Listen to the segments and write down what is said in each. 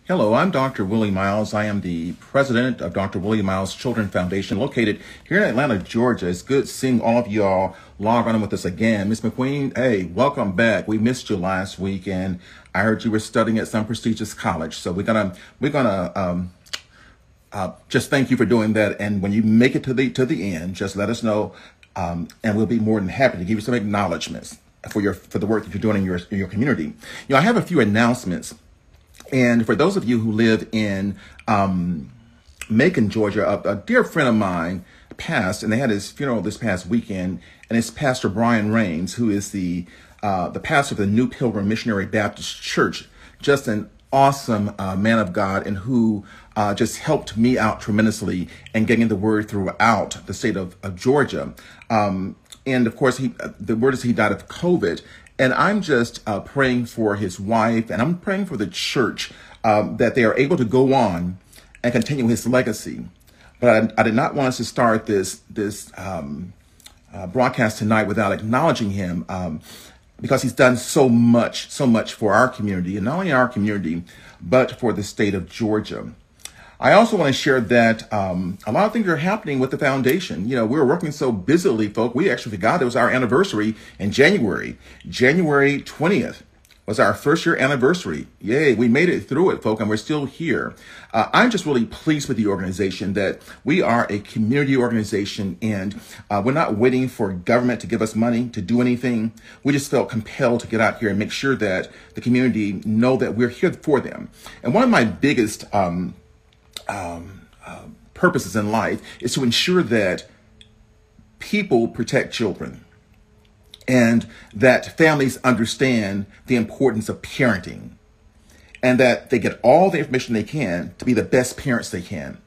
Hello, I'm Dr. Willie Miles. I am the president of Dr. Willie Miles Children Foundation, located here in Atlanta, Georgia. It's good seeing all of y'all log on with us again. Miss McQueen, hey, welcome back. We missed you last week, and I heard you were studying at some prestigious college. So we're gonna just thank you for doing that. And when you make it to the end, just let us know, and we'll be more than happy to give you some acknowledgments for the work that you're doing in your community. You know, I have a few announcements. And for those of you who live in Macon, Georgia, a dear friend of mine passed, and they had his funeral this past weekend. And it's Pastor Brian Rains, who is the pastor of the New Pilgrim Missionary Baptist Church. Just an awesome man of God, and who just helped me out tremendously in getting the word throughout the state of Georgia. And of course, the word is he died of COVID. And I'm just praying for his wife, and I'm praying for the church that they are able to go on and continue his legacy. But I did not want us to start this broadcast tonight without acknowledging him, because he's done so much for our community, and not only our community, but for the state of Georgia. I also want to share that a lot of things are happening with the foundation. You know, we were working so busily, folk. We actually forgot it was our anniversary in January. January 20th was our first year anniversary. Yay, we made it through it, folk, and we're still here. I'm just really pleased with the organization, that we are a community organization, and we're not waiting for government to give us money to do anything. We just felt compelled to get out here and make sure that the community know that we're here for them. And one of my biggest purposes in life is to ensure that people protect children, and that families understand the importance of parenting, and that they get all the information they can to be the best parents they can.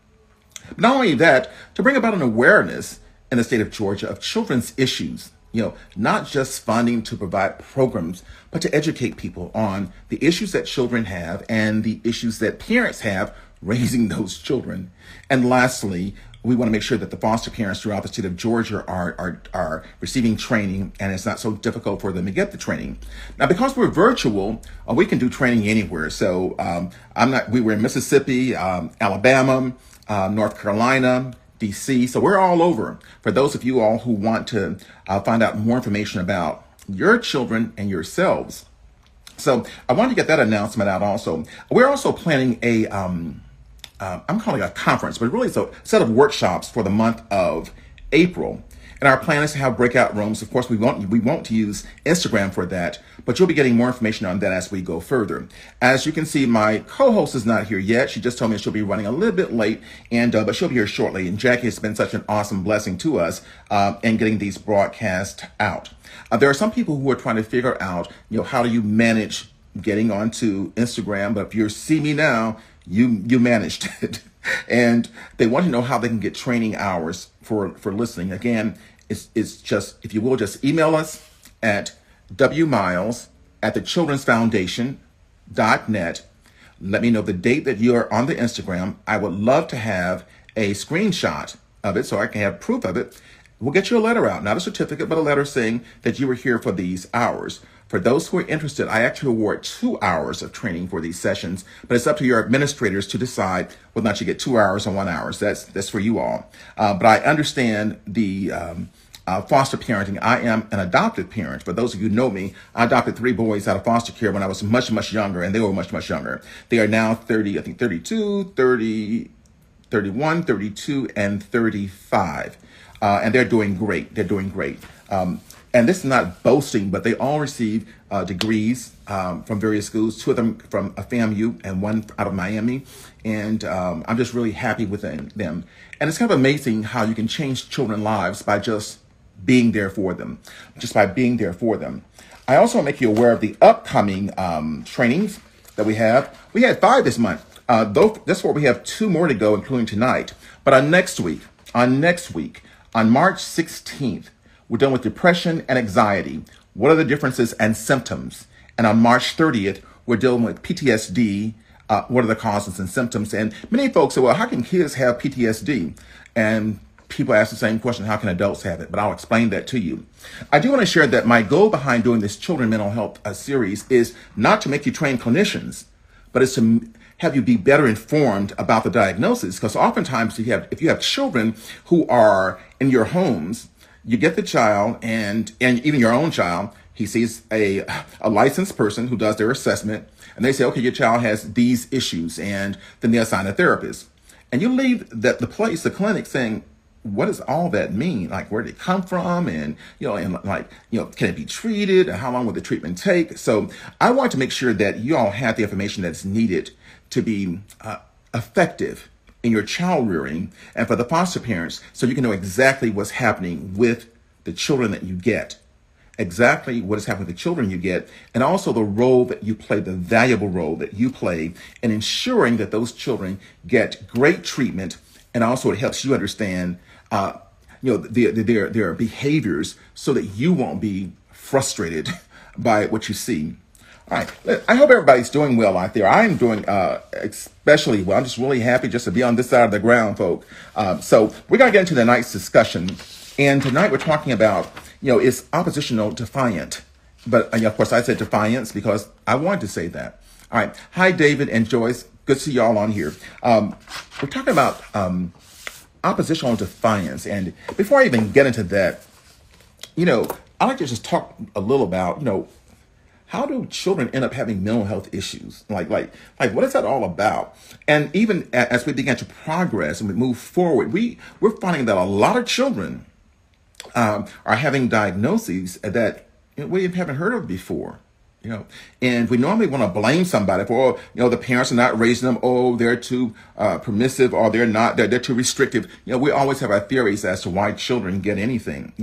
But not only that, to bring about an awareness in the state of Georgia of children's issues. You know, not just funding to provide programs, but to educate people on the issues that children have and the issues that parents have raising those children. And lastly, we want to make sure that the foster parents throughout the state of Georgia are receiving training, and it's not so difficult for them to get the training. Now, because we're virtual, we can do training anywhere. So we were in Mississippi, Alabama, North Carolina, DC. So we're all over. For those of you all who want to find out more information about your children and yourselves. So I wanted to get that announcement out also. We're also planning I'm calling it a conference, but really it's a set of workshops for the month of April. And our plan is to have breakout rooms. Of course, we won't use Instagram for that, but you'll be getting more information on that as we go further. As you can see, my co-host is not here yet. She just told me she'll be running a little bit late, but she'll be here shortly. And Jackie has been such an awesome blessing to us in getting these broadcasts out. There are some people who are trying to figure out, how do you manage getting onto Instagram? But if you see me now, you managed it. And they want to know how they can get training hours for listening. Again, it's just, if you will, just email us at wmiles@thechildrensfoundation.net. Let me know the date that you are on the Instagram. I would love to have a screenshot of it so I can have proof of it. We'll get you a letter out, not a certificate, but a letter saying that you were here for these hours. For those who are interested, I actually award 2 hours of training for these sessions, but it's up to your administrators to decide whether or not you get 2 hours or 1 hour. So that's for you all. But I understand the foster parenting. I am an adopted parent. For those of you who know me, I adopted 3 boys out of foster care when I was much, much younger, and they were much, much younger. They are now 30, I think 32, 30, 31, 32, and 35. And they're doing great. They're doing great. And this is not boasting, but they all receive degrees from various schools, 2 of them from a FAMU and 1 out of Miami. And I'm just really happy with them. And it's kind of amazing how you can change children's lives by just being there for them, I also want to make you aware of the upcoming trainings that we have. We had 5 this month. This one, we have 2 more to go, including tonight. But on next week, on March 16th, we're done with depression and anxiety. What are the differences and symptoms? And on March 30th, we're dealing with PTSD. What are the causes and symptoms? And many folks say, well, how can kids have PTSD? And people ask the same question, how can adults have it? But I'll explain that to you. I do want to share that my goal behind doing this children mental health series is not to make you train clinicians, but it's to have you be better informed about the diagnosis. Because oftentimes if you have children who are in your homes, you get the child and even your own child, he sees a licensed person who does their assessment, and they say, okay, your child has these issues, and then they assign a therapist. And you leave the clinic saying, what does all that mean? Like, where did it come from? And, can it be treated? And how long will the treatment take? So I want to make sure that you all have the information that's needed to be effective in your child rearing and for the foster parents, so you can know exactly what's happening with the children that you get, exactly what is happening with the children you get, and also the role that you play, the valuable role that you play in ensuring that those children get great treatment. And also it helps you understand their behaviors, so that you won't be frustrated by what you see. All right, I hope everybody's doing well out there. I'm doing especially well. I'm just really happy just to be on this side of the ground, folk. So we're going to get into tonight's discussion. And tonight we're talking about, is oppositional defiant? But of course I said defiance because I wanted to say that. All right. Hi, David and Joyce. Good to see y'all on here. We're talking about oppositional defiance. And before I even get into that, I'd like to just talk a little about, how do children end up having mental health issues? Like what is that all about? And even as we begin to progress and we move forward, we're finding that a lot of children are having diagnoses that we haven't heard of before. And we normally want to blame somebody for, the parents are not raising them. Oh, they're too permissive, or they're too restrictive. We always have our theories as to why children get anything,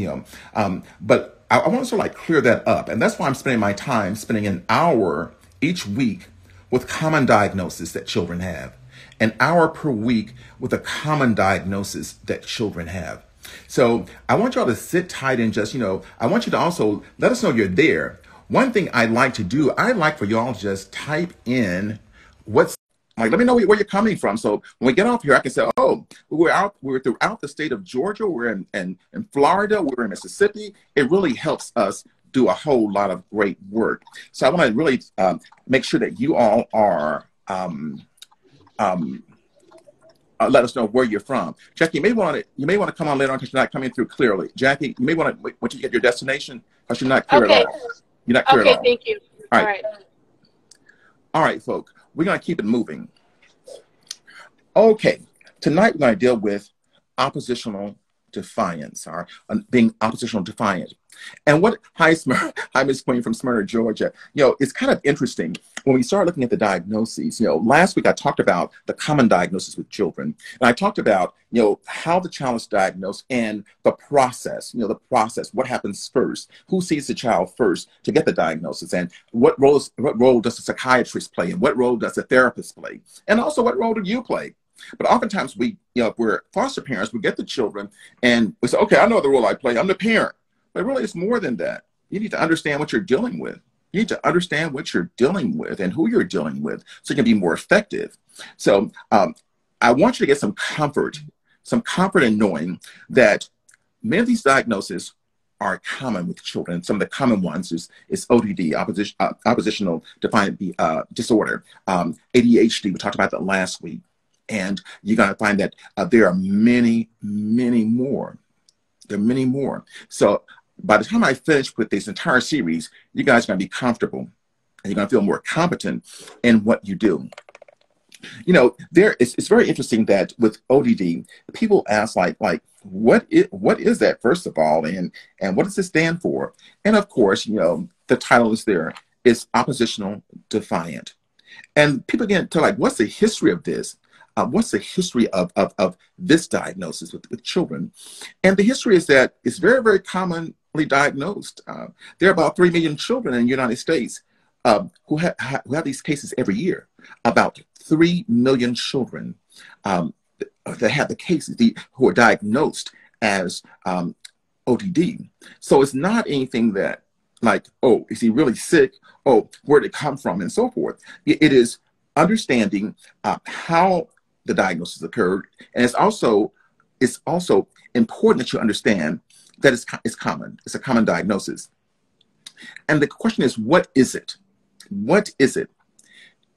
but I want to sort of clear that up. And that's why I'm spending an hour each week with common diagnoses that children have, an hour per week with a common diagnosis that children have. So I want y'all to sit tight and just, I want you to also let us know you're there. One thing I'd like to do, I'd like for y'all to just type in let me know where you're coming from. So when we get off here, I can say, oh, we're throughout the state of Georgia, we're in Florida, we're in Mississippi. It really helps us do a whole lot of great work. So I want to really make sure that you all are, let us know where you're from. Jackie, you may want to come on later on because you're not coming through clearly. Jackie, you may want to wait until you get your destination because you're not clear at all. You're not clear at all. Okay, thank you. All right. All right, folks. We're going to keep it moving. Okay. Tonight, we're going to deal with oppositional defiance, or being oppositional defiant. And hi, Miss Queen from Smyrna, Georgia. It's kind of interesting when we start looking at the diagnoses. Last week I talked about the common diagnosis with children, and I talked about how the child is diagnosed and the process. What happens first, who sees the child first to get the diagnosis, and what role does the psychiatrist play, and what role does the therapist play, and also what role do you play? But oftentimes if we're foster parents, we get the children and we say, okay, I know the role I play. I'm the parent. But really, it's more than that. You need to understand what you're dealing with. You need to understand what you're dealing with and who you're dealing with so you can be more effective. So I want you to get some comfort in knowing that many of these diagnoses are common with children. Some of the common ones is ODD, oppositional defiant disorder, ADHD. We talked about that last week. And you're going to find that there are many, many more. There are many more. So by the time I finish with this entire series, you guys are going to be comfortable and you're going to feel more competent in what you do. It's very interesting that with ODD, people ask what is that, first of all, and what does it stand for? And of course, the title is there. It's oppositional defiant. And people get to what's the history of this? What's the history of this diagnosis with children? And the history is that it's very, very commonly diagnosed. There are about 3 million children in the United States who have these cases every year. About 3 million children that have the cases, who are diagnosed as ODD. So it's not anything that oh, is he really sick? Oh, where did it come from? And so forth. It is understanding how the diagnosis occurred, and it's also important that you understand that it's common. It's a common diagnosis, and the question is, what is it? What is it?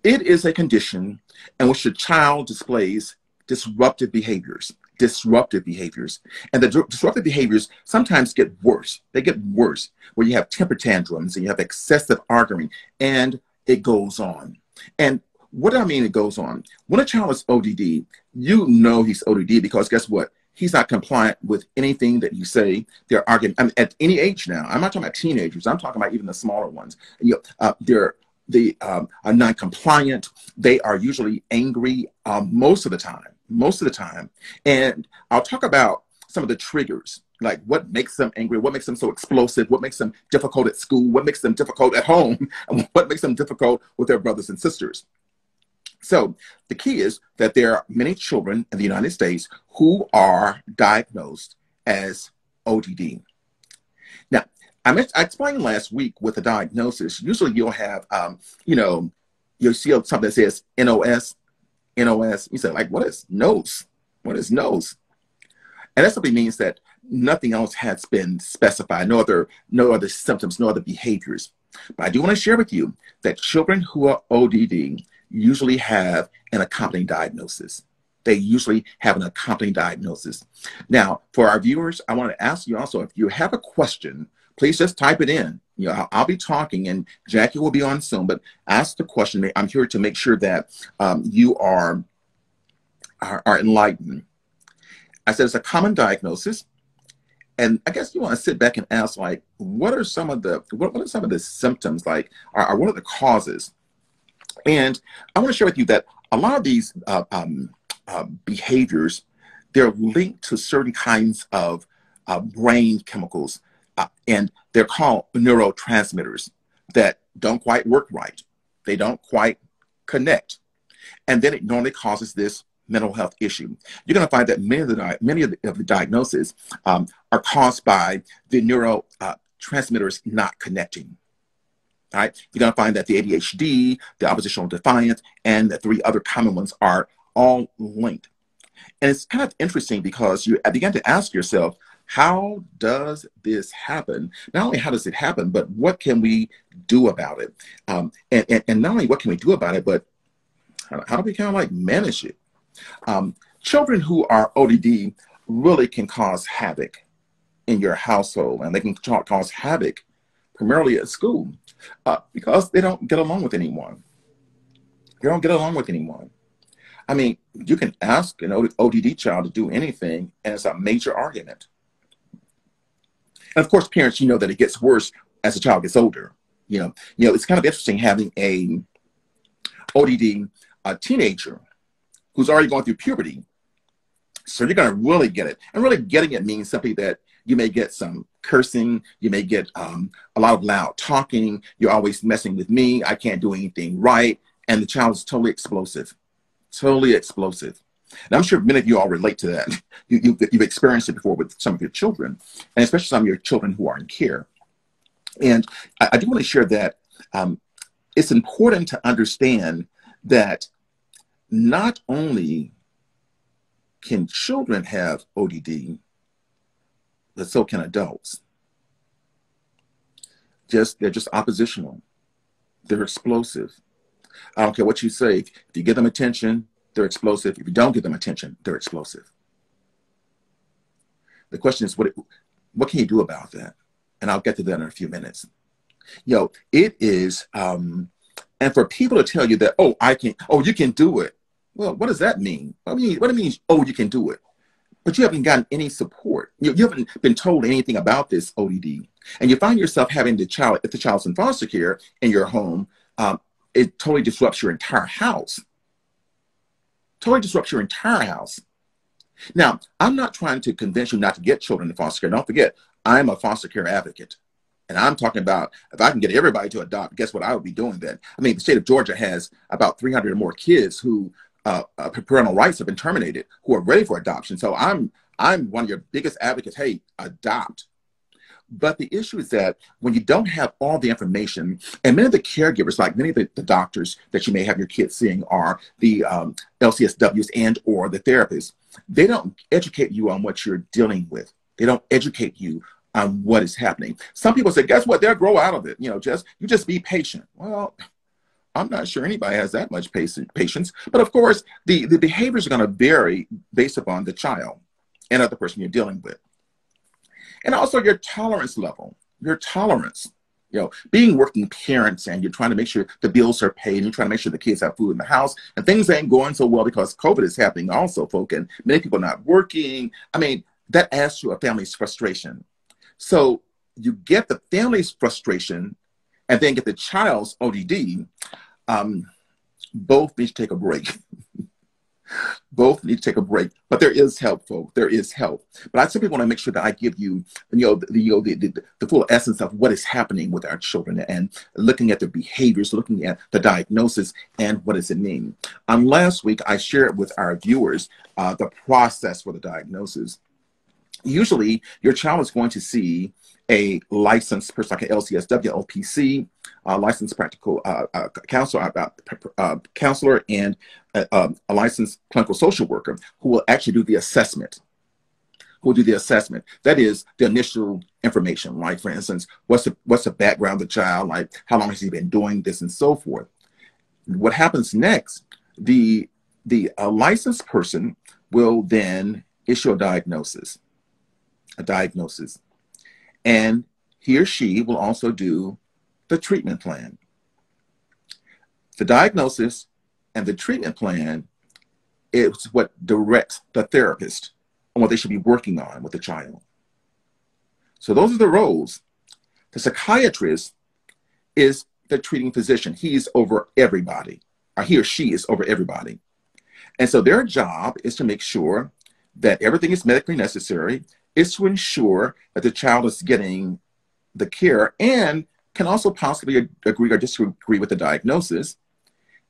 It is a condition in which the child displays disruptive behaviors. Disruptive behaviors. And the disruptive behaviors sometimes get worse. They get worse, where you have temper tantrums and you have excessive arguing, and it goes on. And what do I mean it goes on? When a child is ODD, you know he's ODD because guess what? He's not compliant with anything that you say. They're arguing. I mean, at any age now. I'm not talking about teenagers. I'm talking about even the smaller ones. They are non-compliant. They are usually angry most of the time. Most of the time. And I'll talk about some of the triggers, like what makes them angry, what makes them so explosive, what makes them difficult at school, what makes them difficult at home, and what makes them difficult with their brothers and sisters. So the key is that there are many children in the United States who are diagnosed as ODD. Now, I explained last week with the diagnosis, usually you'll have, you'll see something that says NOS. You say, like, what is nose? What is nose? And that simply means that nothing else has been specified, no other symptoms, no other behaviors. But I do want to share with you that children who are ODD usually have an accompanying diagnosis. They usually have an accompanying diagnosis. Now, for our viewers, I want to ask you also, if you have a question, please just type it in. I'll be talking and Jackie will be on soon, but ask the question. I'm here to make sure that you are enlightened. I said it's a common diagnosis. And I guess you want to sit back and ask, like, what are some of the symptoms, like, or what are the causes? And I want to share with you that a lot of these behaviors, they're linked to certain kinds of brain chemicals, and they're called neurotransmitters that don't quite work right. They don't quite connect. And then it normally causes this mental health issue. You're going to find that many of the diagnoses are caused by the neurotransmitters not connecting. All right? You're going to find that the ADHD, the oppositional defiant, and the 3 other common ones are all linked. And it's kind of interesting because you begin to ask yourself, how does this happen? Not only how does it happen, but what can we do about it? And not only what can we do about it, but how do we kind of like manage it? Children who are ODD really can cause havoc in your household, and they can cause havoc primarily at school because they don't get along with anyone. They don't get along with anyone. I mean, you can ask an ODD child to do anything, and it's a major argument. And of course, parents, you know that it gets worse as the child gets older. It's kind of interesting having a ODD teenager who's already going through puberty. So you're going to really get it. And really getting it means simply that you may get some cursing. You may get a lot of loud talking. You're always messing with me. I can't do anything right. And the child is totally explosive. Totally explosive. And I'm sure many of you all relate to that. You've experienced it before with some of your children, and especially some of your children who are in care. And I do want to share that it's important to understand that not only can children have ODD, but so can adults. They're just oppositional. They're explosive. I don't care what you say. If you give them attention, they're explosive. If you don't give them attention, they're explosive. The question is, what can you do about that? And I'll get to that in a few minutes. It is, and for people to tell you that, you can do it. Well, what does that mean? What it means, you can do it. But you haven't gotten any support. You haven't been told anything about this ODD. And you find yourself having if the child's in foster care in your home, it totally disrupts your entire house. Totally disrupts your entire house. Now, I'm not trying to convince you not to get children in foster care. Don't forget, I'm a foster care advocate. And I'm talking about, if I can get everybody to adopt, guess what I would be doing then? I mean, the state of Georgia has about 300 or more kids who parental rights have been terminated, who are ready for adoption. So I'm one of your biggest advocates. Hey, adopt. But the issue is that when you don't have all the information, and many of the caregivers, like many of the doctors that you may have your kids seeing are the LCSWs and or the therapists, they don't educate you on what you're dealing with. They don't educate you on what is happening. Some people say, guess what? They'll grow out of it. You just be patient. Well, I'm not sure anybody has that much patience. But of course, the behaviors are going to vary based upon the child and other person you're dealing with. And also your tolerance level, your tolerance. You know, being working parents and you're trying to make sure the bills are paid and you're trying to make sure the kids have food in the house and things ain't going so well because COVID is happening also, folk, and many people not working. I mean, that adds to a family's frustration. So you get the family's frustration and then get the child's ODD. Both need to take a break. Both need to take a break, but there is help, folks. There is help. But I simply want to make sure that I give you, the full essence of what is happening with our children and looking at their behaviors, looking at the diagnosis and what does it mean. Last week, I shared with our viewers the process for the diagnosis. Usually, your child is going to see a licensed person, like an LCSW, LPC, licensed practical counselor, and a licensed clinical social worker who will actually do the assessment. Who will do the assessment? That is the initial information, like for instance, what's the background of the child, like how long has he been doing this, and so forth. What happens next? The licensed person will then issue a diagnosis. And he or she will also do the treatment plan. The diagnosis and the treatment plan is what directs the therapist on what they should be working on with the child. So those are the roles. The psychiatrist is the treating physician. He's over everybody, or he or she is over everybody. And so their job is to make sure that everything is medically necessary, is to ensure that the child is getting the care and can also possibly agree or disagree with the diagnosis.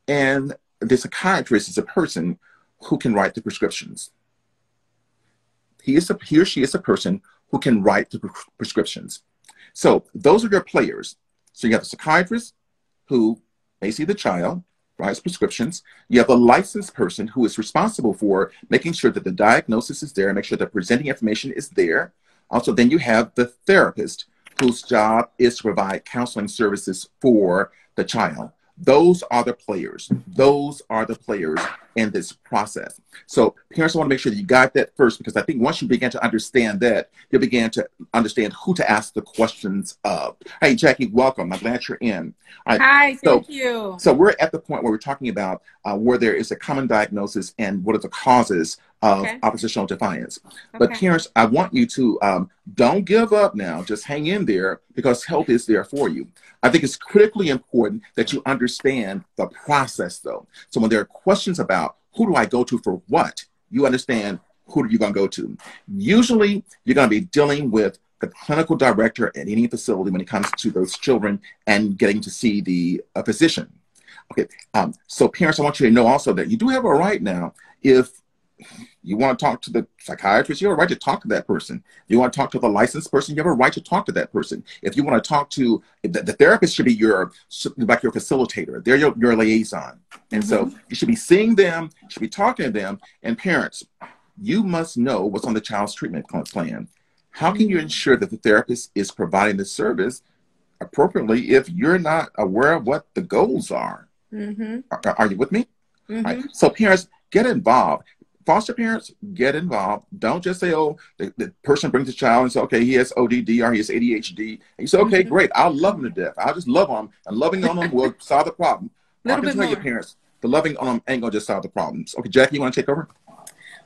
And the psychiatrist is a person who can write the prescriptions. He or she is a person who can write the prescriptions. So those are your players. So you have the psychiatrist who may see the child, writes prescriptions. You have a licensed person who is responsible for making sure that the diagnosis is there and make sure that presenting information is there. Also, then you have the therapist whose job is to provide counseling services for the child. Those are the players. Those are the players in this process. So parents want to make sure that you got that first, because I think once you begin to understand that, you begin to understand who to ask the questions of. Hey, Jackie, welcome. I'm glad you're in. All right. Hi, thank you. So we're at the point where we're talking about where there is a common diagnosis and what are the causes of oppositional defiance. But parents, I want you to don't give up now. Just hang in there, because help is there for you. I think it's critically important that you understand the process, though. So when there are questions about who do I go to for what, you understand who are you going to go to. Usually, you're going to be dealing with the clinical director at any facility when it comes to those children and getting to see the physician. Okay, so parents, I want you to know also that you do have a right now. If you want to talk to the psychiatrist, you have a right to talk to that person. If you want to talk to the licensed person, you have a right to talk to that person. If you want to talk to the therapist, should be your facilitator. They're your liaison. And so you should be seeing them, you should be talking to them. And parents, you must know what's on the child's treatment plan. How can you ensure that the therapist is providing the service appropriately if you're not aware of what the goals are? Are you with me? All right. So parents, get involved. Foster parents, get involved. Don't just say, oh, the person brings the child and say, okay, he has ODD or he has ADHD. And you say, okay, great. I'll love him to death. I'll just love him. And loving on him will solve the problem. I can tell your parents, the loving on them ain't going to just solve the problems. Okay, Jackie, you want to take over?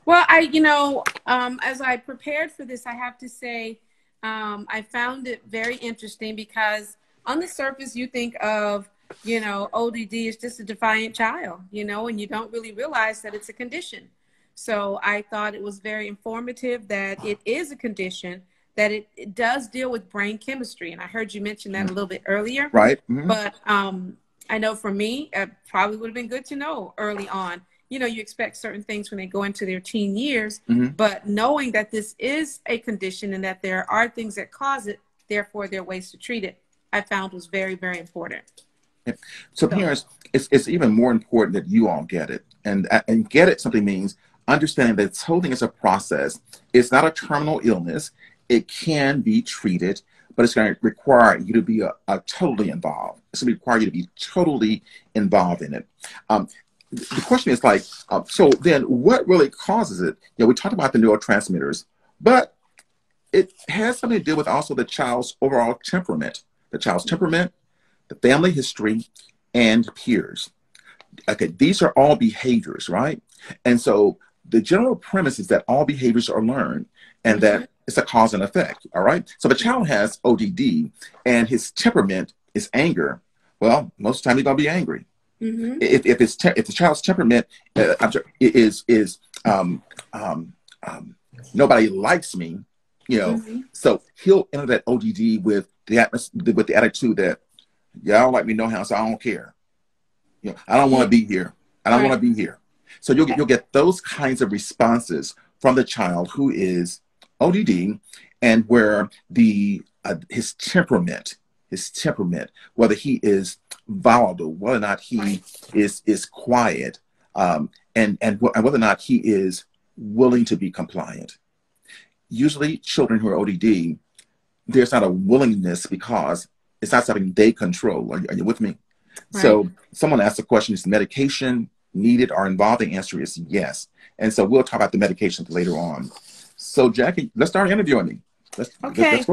Well, as I prepared for this, I have to say, I found it very interesting because on the surface, you think of, ODD is just a defiant child, and you don't really realize that it's a condition. So I thought it was very informative that it is a condition, that it does deal with brain chemistry. And I heard you mention that a little bit earlier. Right. But I know for me, it probably would have been good to know early on. You expect certain things when they go into their teen years, but knowing that this is a condition and that there are things that cause it, therefore there are ways to treat it, I found was very, very important. So parents, it's even more important that you all get it. And get it simply means understanding that this whole thing is a process. It's not a terminal illness. It can be treated. but it's going to require you to be totally involved. It's going to require you to be totally involved in it. The question is like, so then what really causes it? You know, we talked about the neurotransmitters, but it has something to do with also the child's overall temperament, the family history, and peers. Okay, these are all behaviors, right? And so the general premise is that all behaviors are learned and that it's a cause and effect, all right? So if a child has ODD and his temperament is anger, well, most of the time he's going to be angry. If the child's temperament nobody likes me, you know, so he'll enter that ODD with the attitude that y'all don't like me no how, so I don't care. You know, I don't want to be here. I don't want to be here. So you'll get those kinds of responses from the child who is ODD, and where his temperament, whether he is volatile, whether or not he is quiet, and whether or not he is willing to be compliant. Usually children who are ODD, there's not a willingness because it's not something they control. Are you with me? Right. So someone asked the question, is medication needed or involved? The answer is yes. And so we'll talk about the medications later on. So Jackie, let's start interviewing me. Let's go to it.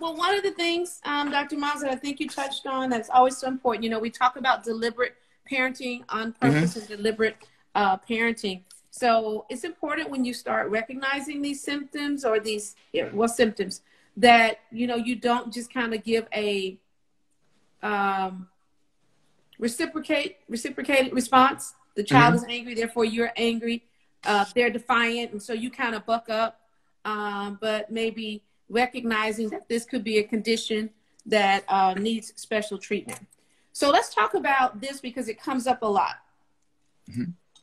Well, one of the things, Dr. Miles, that I think you touched on that's always so important, you know, we talk about deliberate parenting on purpose and deliberate parenting. So it's important when you start recognizing these symptoms or symptoms that, you know, you don't just kind of give a reciprocated response. The child is angry, therefore you're angry. They're defiant, and so you kind of buck up. But maybe recognizing that this could be a condition that needs special treatment. So let's talk about this because it comes up a lot.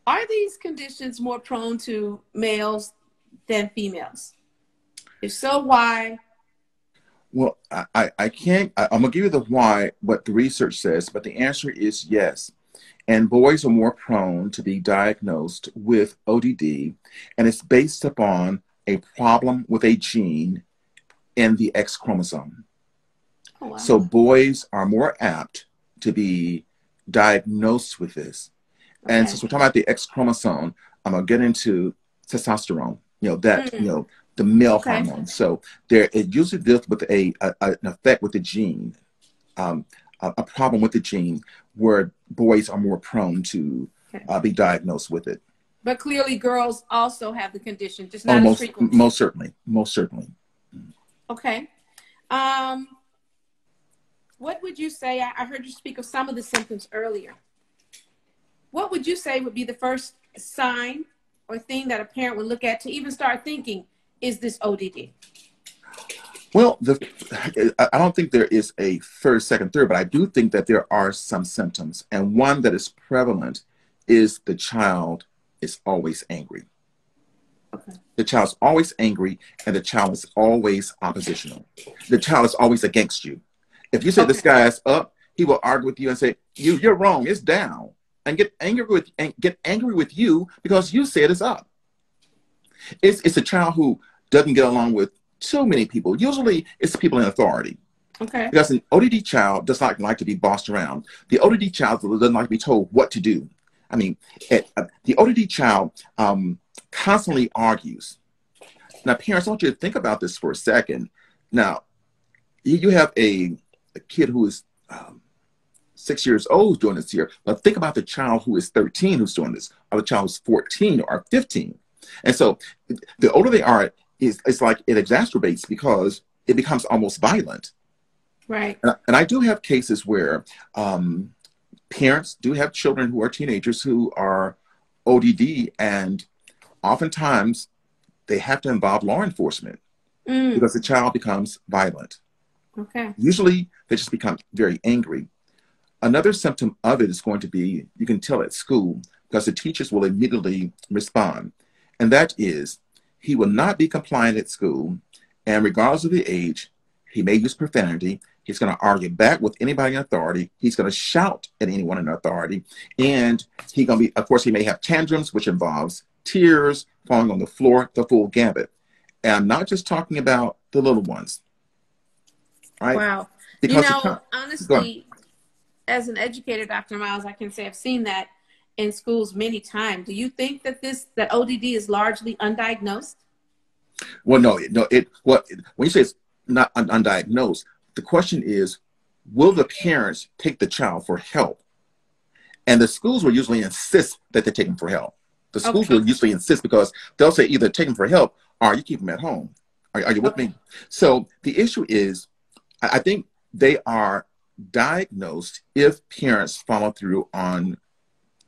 Are these conditions more prone to males than females? If so, why? Well, I can't, I'm gonna give you the why, what the research says, but the answer is yes. And boys are more prone to be diagnosed with ODD, and it's based upon a problem with a gene in the X chromosome. Oh, wow. So boys are more apt to be diagnosed with this. Okay. And since we're talking about the X chromosome, I'm gonna get into testosterone, you know, that, you know, the male hormone. So it usually deals with an effect with the gene, a problem with the gene where boys are more prone to be diagnosed with it. But clearly girls also have the condition, just not as frequently. Most certainly. Okay. What would you say, I heard you speak of some of the symptoms earlier. What would you say would be the first sign or thing that a parent would look at to even start thinking, is this ODD? Well, I don't think there is a first, second, third, but I do think that there are some symptoms. And one that is prevalent is the child is always angry. Okay. The child's always angry, and the child is always oppositional. The child is always against you. If you say this guy is up, he will argue with you and say, you're wrong, it's down. And get angry with you because you said it's up. It's a child who doesn't get along with too many people. Usually it's people in authority. Okay. Because an ODD child does not like to be bossed around. The ODD child doesn't like to be told what to do. I mean, the ODD child constantly argues. Now, parents, I want you to think about this for a second. Now, you have a kid who is 6 years old who's doing this here, but think about the child who is 13 who's doing this, or the child who's 14 or 15. And so the older they are, it's like it exacerbates because it becomes almost violent. Right. And I do have cases where parents do have children who are teenagers who are ODD, and oftentimes they have to involve law enforcement because the child becomes violent. Okay. Usually they just become very angry. Another symptom of it is going to be, you can tell at school, because the teachers will immediately respond. And that is, he will not be compliant at school. And regardless of the age, he may use profanity. He's going to argue back with anybody in authority. He's going to shout at anyone in authority. And he's going to be, of course, he may have tantrums, which involves tears, falling on the floor, the full gambit. And I'm not just talking about the little ones. right? Wow. You Because know, go on. honestly, as an educator, Dr. Miles, I can say I've seen that in schools many times. Do you think that that ODD is largely undiagnosed? Well, no, when you say it's not undiagnosed, the question is, will the parents take the child for help? And the schools will usually insist that they're taking for help. The schools Okay. will usually insist because they'll say either take them for help or you keep them at home. Are you with Okay. me? So the issue is, I think they are diagnosed if parents follow through on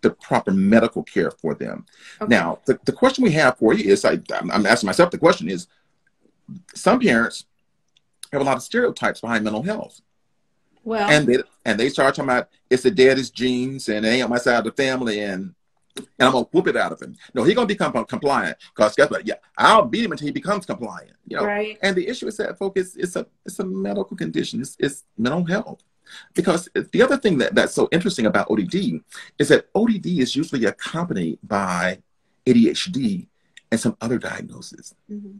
the proper medical care for them. Okay. Now, the question we have for you is, I'm asking myself the question is, some parents have a lot of stereotypes behind mental health. Well, And they start talking about it's the daddy's genes and they ain't on my side of the family and I'm gonna whoop it out of him. No, he's gonna become compliant because guess what? Yeah, I'll beat him until he becomes compliant. You know, right. and the issue is that, folks, it's a medical condition. It's mental health. Because the other thing that's so interesting about ODD is that ODD is usually accompanied by ADHD and some other diagnoses. Mm-hmm.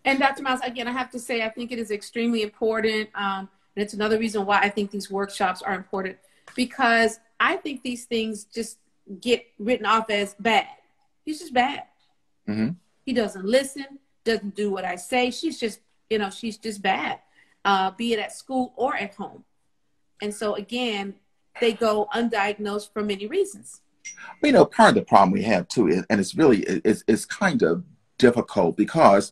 And Dr. Miles, again, I have to say, I think it is extremely important. And it's another reason why I think these workshops are important, because I think these things just get written off as bad. He's just bad. Mm-hmm. He doesn't listen, doesn't do what I say. She's just, she's just bad, be it at school or at home. And so, again, they go undiagnosed for many reasons. Part of the problem we have too, and it's kind of difficult because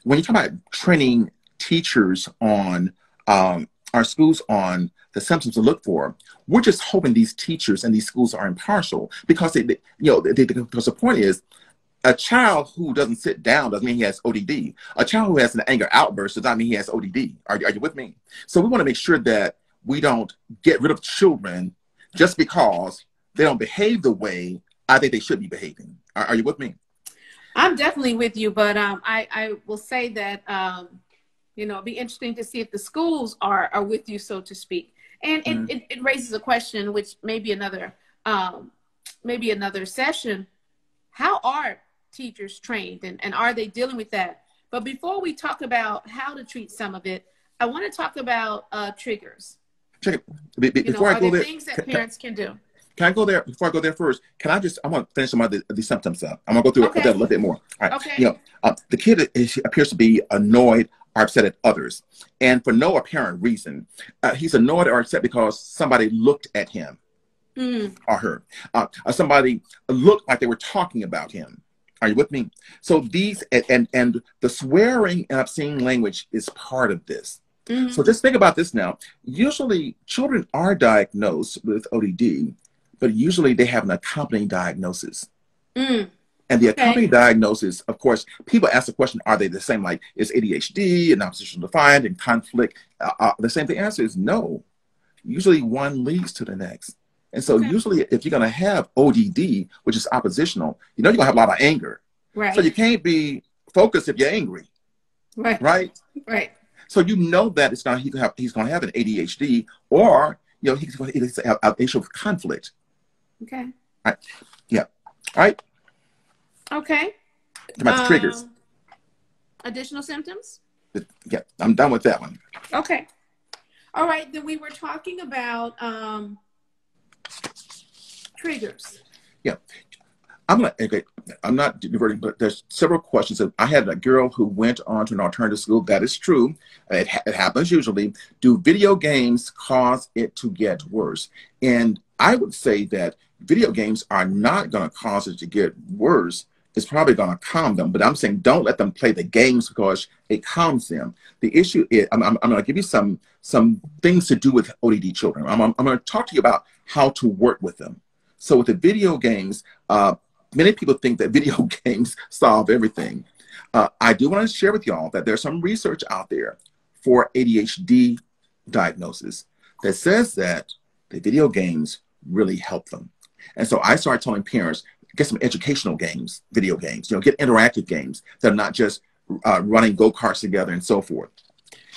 when you talk about training teachers on our schools on the symptoms to look for, we're just hoping these teachers and these schools are impartial because because the point is, a child who doesn't sit down doesn't mean he has ODD. A child who has an anger outburst does not mean he has ODD. Are you with me? So we want to make sure that we don't get rid of children just because they don't behave the way I think they should be behaving. Are you with me? I'm definitely with you, but I will say that it'd be interesting to see if the schools are with you, so to speak. And it raises a question, which may be another session. How are teachers trained, and are they dealing with that? But before we talk about how to treat some of it, I want to talk about triggers. Check it. Before I go there, things that parents can do. Can I go there? Before I go there first, I want to finish some of the symptoms up. I'm going to go through that a little bit more. All right. Okay. The kid appears to be annoyed or upset at others, and for no apparent reason. He's annoyed or upset because somebody looked at him or her. Or somebody looked like they were talking about him. Are you with me? So these, and the swearing and obscene language is part of this. Mm-hmm. So just think about this now. Usually children are diagnosed with ODD, but usually they have an accompanying diagnosis. And the accompanying diagnosis, of course, people ask the question, are they the same? Like, is ADHD and oppositional defiant and conflict the same? The answer is no. Usually one leads to the next. And so usually if you're going to have ODD, which is oppositional, you're going to have a lot of anger. Right. So you can't be focused if you're angry. Right. Right? Right. So that he's going to have an ADHD, or he's going to have an issue of conflict. Okay. All right. Yeah. All right. Okay. About the triggers. Additional symptoms? Yeah, I'm done with that one. Okay. All right. Then we were talking about triggers. Yeah. I'm not diverting, but there's several questions. I had a girl who went on to an alternative school. That is true. It happens usually. Do video games cause it to get worse? And I would say that video games are not going to cause it to get worse. It's probably going to calm them. But I'm saying don't let them play the games because it calms them. The issue is, I'm going to give you some things to do with ODD children. I'm going to talk to you about how to work with them. So with the video games, many people think that video games solve everything. I do want to share with y'all that there's some research out there for ADHD diagnosis that says that the video games really help them. And so I started telling parents, get some educational games, video games, get interactive games that are not just running go-karts together and so forth.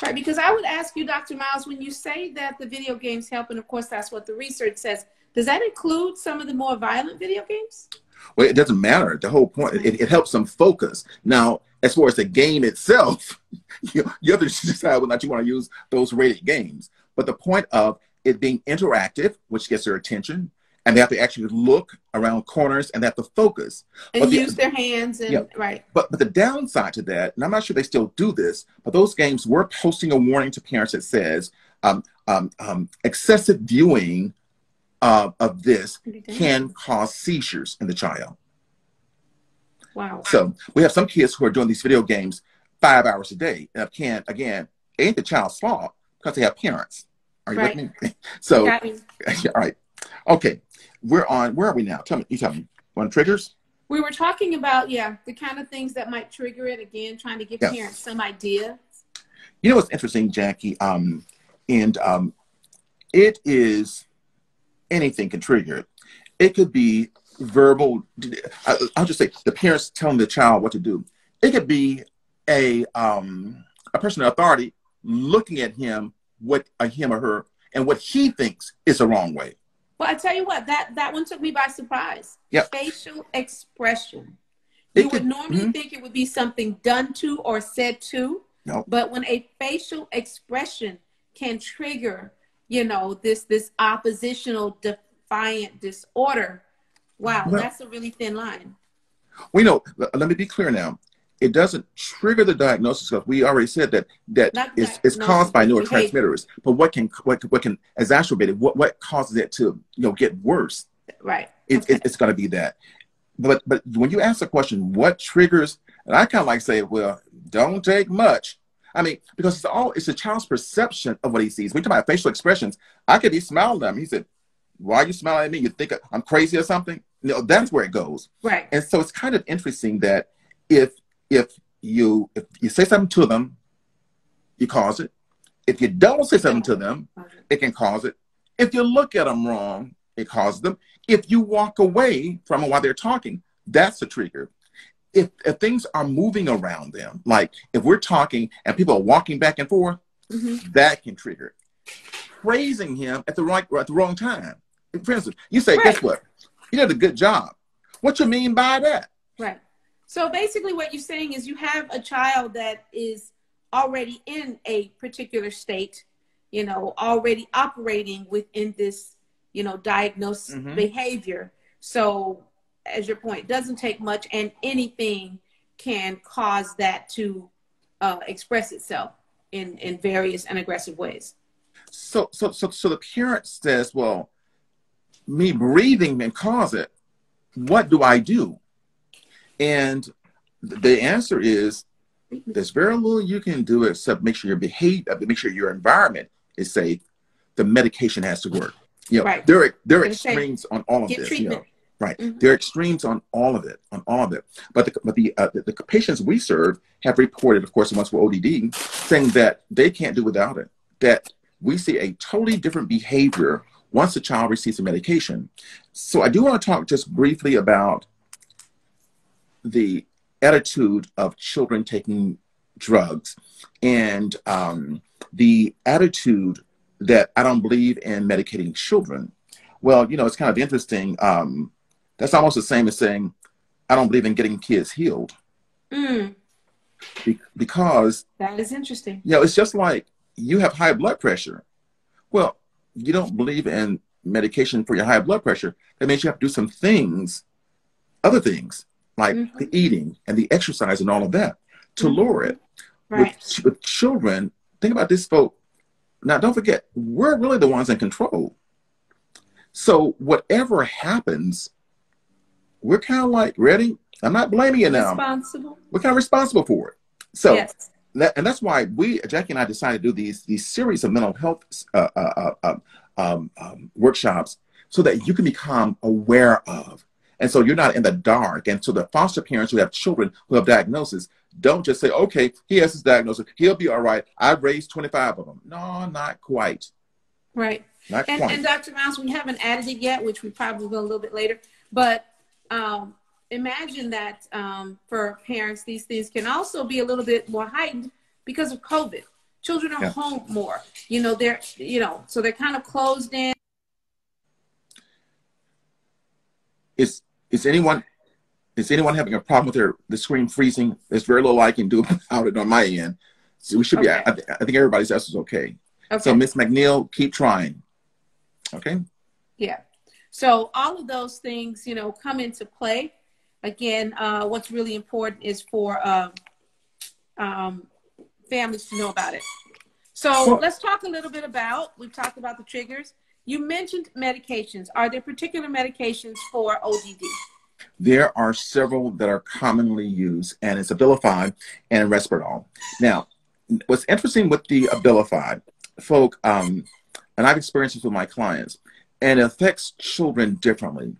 Right, because I would ask you, Dr. Miles, when you say that the video games help, and of course that's what the research says, does that include some of the more violent video games? Well, it doesn't matter. The whole point, it helps them focus. Now, as far as the game itself, you have to decide whether or not you want to use those rated games. But the point of it being interactive, which gets their attention, and they have to actually look around corners and they have to focus. And but use their hands and, right. But the downside to that, and I'm not sure they still do this, but those games were posting a warning to parents that says excessive viewing of this can cause seizures in the child. Wow. So we have some kids who are doing these video games 5 hours a day. And again, it ain't the child's fault because they have parents. Are you with me? So, all right. Okay. Where are we now? Tell me. One triggers? We were talking about, the kind of things that might trigger it. Again, trying to give parents some idea. You know what's interesting, Jackie? It is anything can trigger it. It could be verbal. I'll just say the parents telling the child what to do. It could be a person of authority looking at him or her and what he thinks is the wrong way. Well, I tell you what, that one took me by surprise. Yep. Facial expression. You would normally think it would be something done to or said to. No. But when a facial expression can trigger, this oppositional defiant disorder, wow, that's a really thin line. We know. Let me be clear now. It doesn't trigger the diagnosis because we already said that it's caused by neurotransmitters. But what can exacerbate it? What causes it to get worse? Right. It's going to be that. But when you ask the question, what triggers? And I kind of like say, well, don't take much. I mean, because it's a child's perception of what he sees. We talk about facial expressions. I could be smiling at him. He said, "Why are you smiling at me? You think I'm crazy or something?" That's where it goes. Right. And so it's kind of interesting that if you say something to them, you cause it. If you don't say something to them, it can cause it. If you look at them wrong, it causes them. If you walk away from them while they're talking, that's a trigger. If things are moving around them, like if we're talking and people are walking back and forth, that can trigger it. Praising him at the wrong time. For instance, you say, guess what? You did a good job. What you mean by that? Right. So basically what you're saying is you have a child that is already in a particular state, already operating within this, diagnosed behavior. So as your point, doesn't take much and anything can cause that to express itself in various and aggressive ways. So the parent says, well, me breathing can cause it. What do I do? And the answer is there's very little you can do except make sure make sure your environment is safe. The medication has to work. Right. There are extremes on all of this. Treatment. Right. There are extremes on all of it. But the patients we serve have reported, of course, the ones for ODD, saying that they can't do without it. That we see a totally different behavior once the child receives the medication. So I do want to talk just briefly about the attitude of children taking drugs and the attitude that I don't believe in medicating children. Well, it's kind of interesting. That's almost the same as saying, I don't believe in getting kids healed. Because that is interesting. It's just like you have high blood pressure. Well, you don't believe in medication for your high blood pressure. That means you have to do some things, other things, like the eating and the exercise and all of that to lower it. Right. With children, think about this, folks. Now, don't forget, we're really the ones in control. So whatever happens, we're kind of like, ready? I'm not blaming you now. Responsible. We're kind of responsible for it. So, yes. And that's why Jackie and I decided to do these series of mental health workshops so that you can become aware of. And so you're not in the dark. And so the foster parents who have children who have diagnosis, don't just say, okay, he has his diagnosis, he'll be all right. I've raised 25 of them. No, not quite. Right. Not quite. And Dr. Mouse, we haven't added it yet, which we probably will a little bit later. But imagine that for parents, these things can also be a little bit more heightened because of COVID. Children are home more. They're, so they're kind of closed in. Is anyone Is anyone having a problem with the screen freezing? There's very little I can do about it on my end. So we should be, Okay. I think everybody's else is okay. Okay. So Miss McNeil, keep trying. Okay. Yeah. So all of those things, you know, come into play. Again, what's really important is for families to know about it. So let's talk a little bit about, we've talked about the triggers. You mentioned medications. Are there particular medications for ODD? There are several that are commonly used, and it's Abilify and Risperdal. Now, what's interesting with the Abilify, folk, and I've experienced this with my clients, and it affects children differently.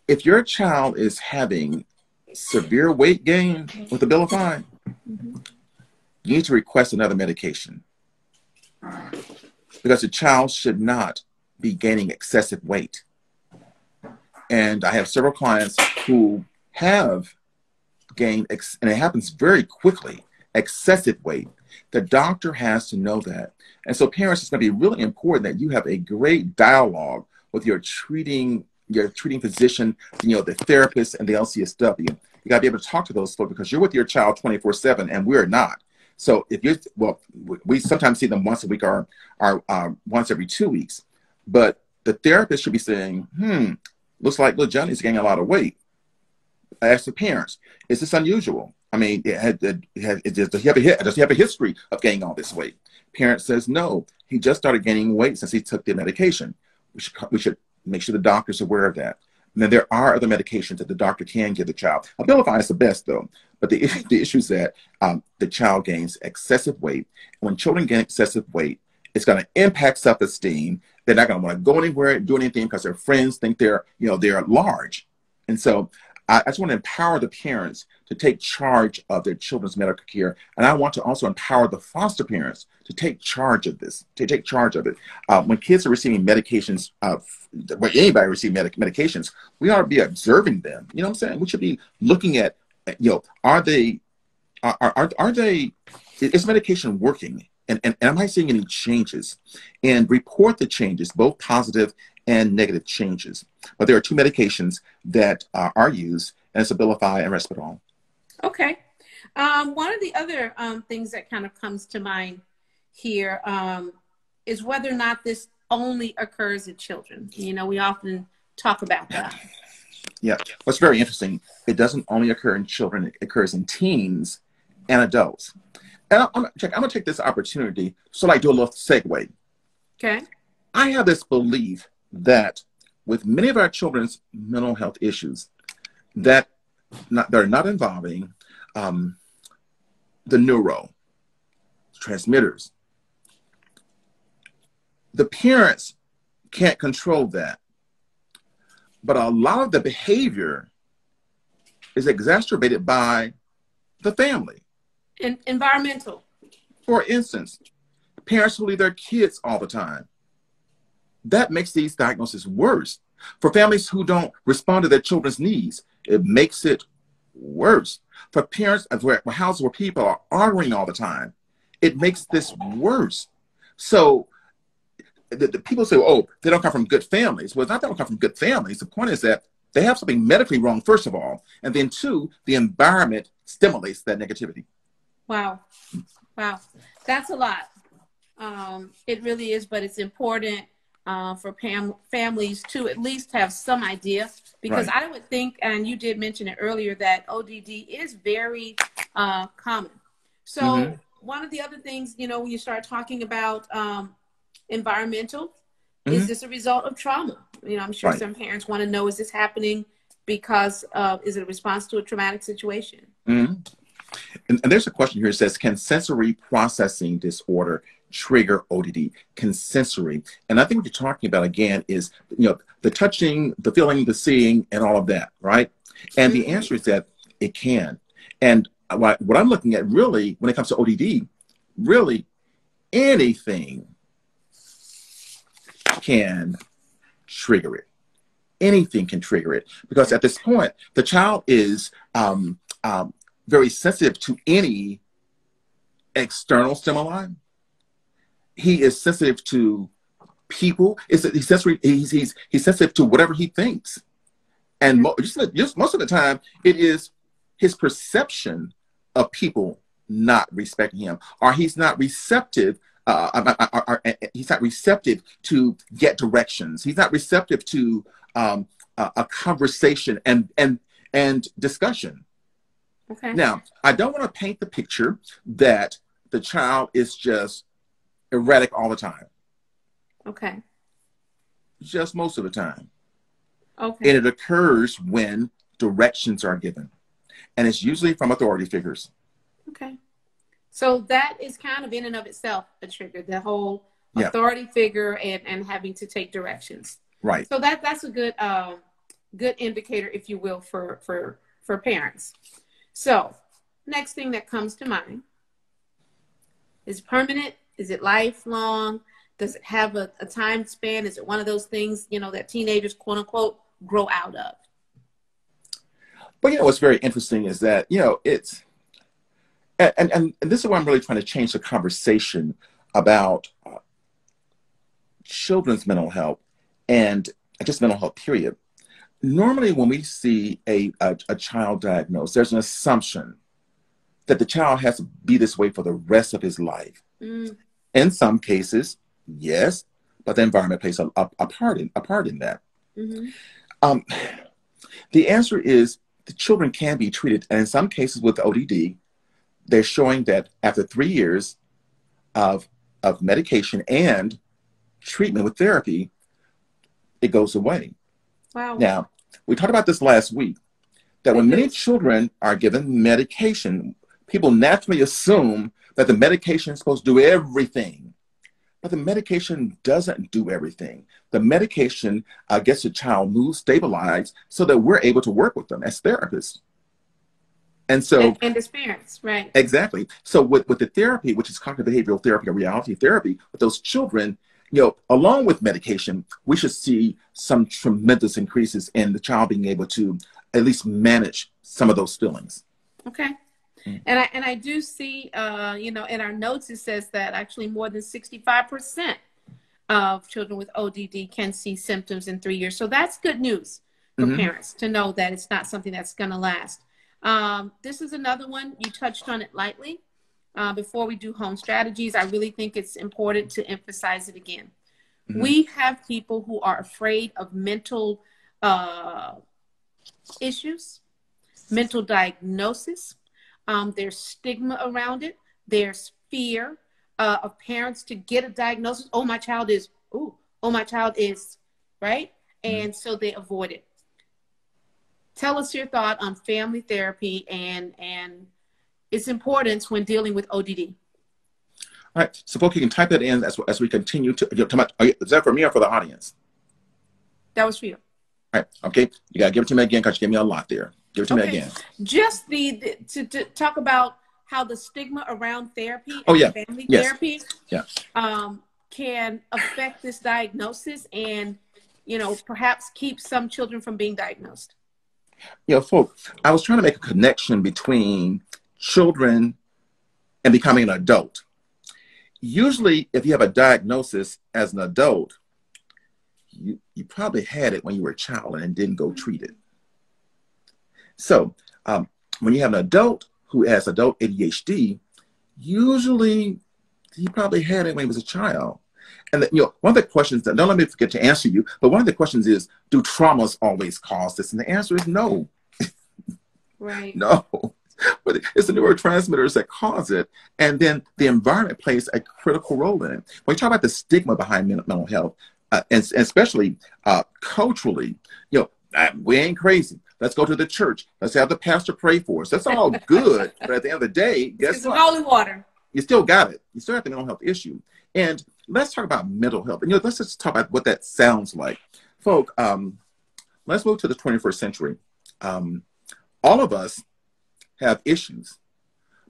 If your child is having severe weight gain with Abilify, you need to request another medication, because the child should not be gaining excessive weight. And I have several clients who have gained, and it happens very quickly, excessive weight. The doctor has to know that. And so parents, it's going to be really important that you have a great dialogue with your treating physician, you know, the therapist and the LCSW. You got to be able to talk to those folks, because you're with your child 24/7 and we're not. So if you're, well, we sometimes see them once a week or once every 2 weeks, but the therapist should be saying, looks like little Johnny's gaining a lot of weight. I asked the parents, is this unusual? I mean, does he have a history of gaining all this weight? Parent says, no, he just started gaining weight since he took the medication. We should make sure the doctor's aware of that. And then there are other medications that the doctor can give the child. Abilify is the best, though. But the issue is that the child gains excessive weight. When children gain excessive weight, it's going to impact self-esteem. They're not going to want to go anywhere, do anything, because their friends think they're large. And so I just want to empower the parents to take charge of their children's medical care. And I want to also empower the foster parents to take charge of this, to take charge of it. When kids are receiving medications, when anybody receives medications, we ought to be observing them. You know what I'm saying? We should be looking at, are they, is medication working? And am I seeing any changes? And report the changes, both positive and negative changes. But there are two medications that are used, and it's Abilify and Risperdal. Okay. One of the other things that kind of comes to mind here is whether or not this only occurs in children. You know, we often talk about that. Yeah. What's very interesting, it doesn't only occur in children, it occurs in teens and adults. And I'm going to take this opportunity to do a little segue. Okay. I have this belief that with many of our children's mental health issues, that they're not involving the neurotransmitters. The parents can't control that. But a lot of the behavior is exacerbated by the family. Environmental. For instance, parents who leave their kids all the time. That makes these diagnoses worse. For families who don't respond to their children's needs, it makes it worse. For parents where houses where people are arguing all the time, it makes this worse. So the people say, oh, they don't come from good families. Well, it's not that they don't come from good families. The point is that they have something medically wrong, first of all. And then two, the environment stimulates that negativity. Wow. Wow. That's a lot. It really is, but it's important for families to at least have some idea, because right. I would think, and you did mention it earlier, that ODD is very common. So one of the other things, you know, when you start talking about environmental, is this a result of trauma? You know, I'm sure some parents want to know, is this happening because is it a response to a traumatic situation? And there's a question here that says, can sensory processing disorder trigger ODD? Can sensory? And I think what you're talking about, again, is, the touching, the feeling, the seeing, and all of that, right? And the answer is that it can. And what I'm looking at, really, when it comes to ODD, really anything can trigger it. Anything can trigger it. Because at this point, the child is very sensitive to any external stimuli. He is sensitive to people. He's sensitive to whatever he thinks. And just most of the time, it is his perception of people not respecting him, or he's not receptive. He's not receptive to get directions. He's not receptive to a conversation and discussion. Okay. Now, I don't want to paint the picture that the child is just erratic all the time. Okay. Just most of the time. Okay. And it occurs when directions are given. And it's usually from authority figures. Okay. So that is kind of in and of itself a trigger, the whole authority figure and having to take directions. Right. So that's a good indicator, if you will, for parents. So next thing that comes to mind is permanent. Is it lifelong? Does it have a time span? Is it one of those things, that teenagers, quote unquote, grow out of? But what's very interesting is that, it's, and this is why I'm really trying to change the conversation about children's mental health and just mental health, period. Normally, when we see a child diagnosed, there's an assumption that the child has to be this way for the rest of his life. Mm. In some cases, yes, but the environment plays a part in that. Mm-hmm. The answer is the children can be treated, and in some cases with ODD, they're showing that after 3 years of medication and treatment with therapy, it goes away. Wow. Now, we talked about this last week, that when many children are given medication, people naturally assume that the medication is supposed to do everything. But the medication doesn't do everything. The medication gets the child mood stabilized so that we're able to work with them as therapists. And so, and as parents, right? Exactly. So with the therapy, which is cognitive behavioral therapy or reality therapy, with those children, along with medication, we should see some tremendous increases in the child being able to at least manage some of those feelings. Okay. And I do see, in our notes, it says that actually more than 65% of children with ODD can see symptoms in 3 years. So that's good news for parents to know that it's not something that's going to last. This is another one. You touched on it lightly. Before we do home strategies, I really think it's important to emphasize it again. Mm-hmm. We have people who are afraid of mental issues, mental diagnosis. There's stigma around it. There's fear of parents to get a diagnosis. Oh, my child is, right? And so they avoid it. Tell us your thought on family therapy and its importance when dealing with ODD. All right. So, folks, you can type that in as we continue to. Is that for me or for the audience? That was for you. All right. Okay. You got to give it to me again because you gave me a lot there. Give it to me again. Just to talk about how the stigma around therapy and family therapy can affect this diagnosis and, perhaps keep some children from being diagnosed. Folks, I was trying to make a connection between children and becoming an adult. Usually, if you have a diagnosis as an adult, you probably had it when you were a child and didn't go treat it. So when you have an adult who has adult ADHD, usually he probably had it when he was a child. And one of the questions, don't let me forget to answer you, but one of the questions is, do traumas always cause this? And the answer is no. Right. No. But it's the neurotransmitters that cause it. And then the environment plays a critical role in it. When you talk about the stigma behind mental health, and especially culturally, we ain't crazy. Let's go to the church. Let's have the pastor pray for us. That's all good. But at the end of the day, guess what? Holy water. You still got it. You still have the mental health issue. And let's talk about mental health. And let's just talk about what that sounds like. Folk, let's move to the 21st century. All of us have issues,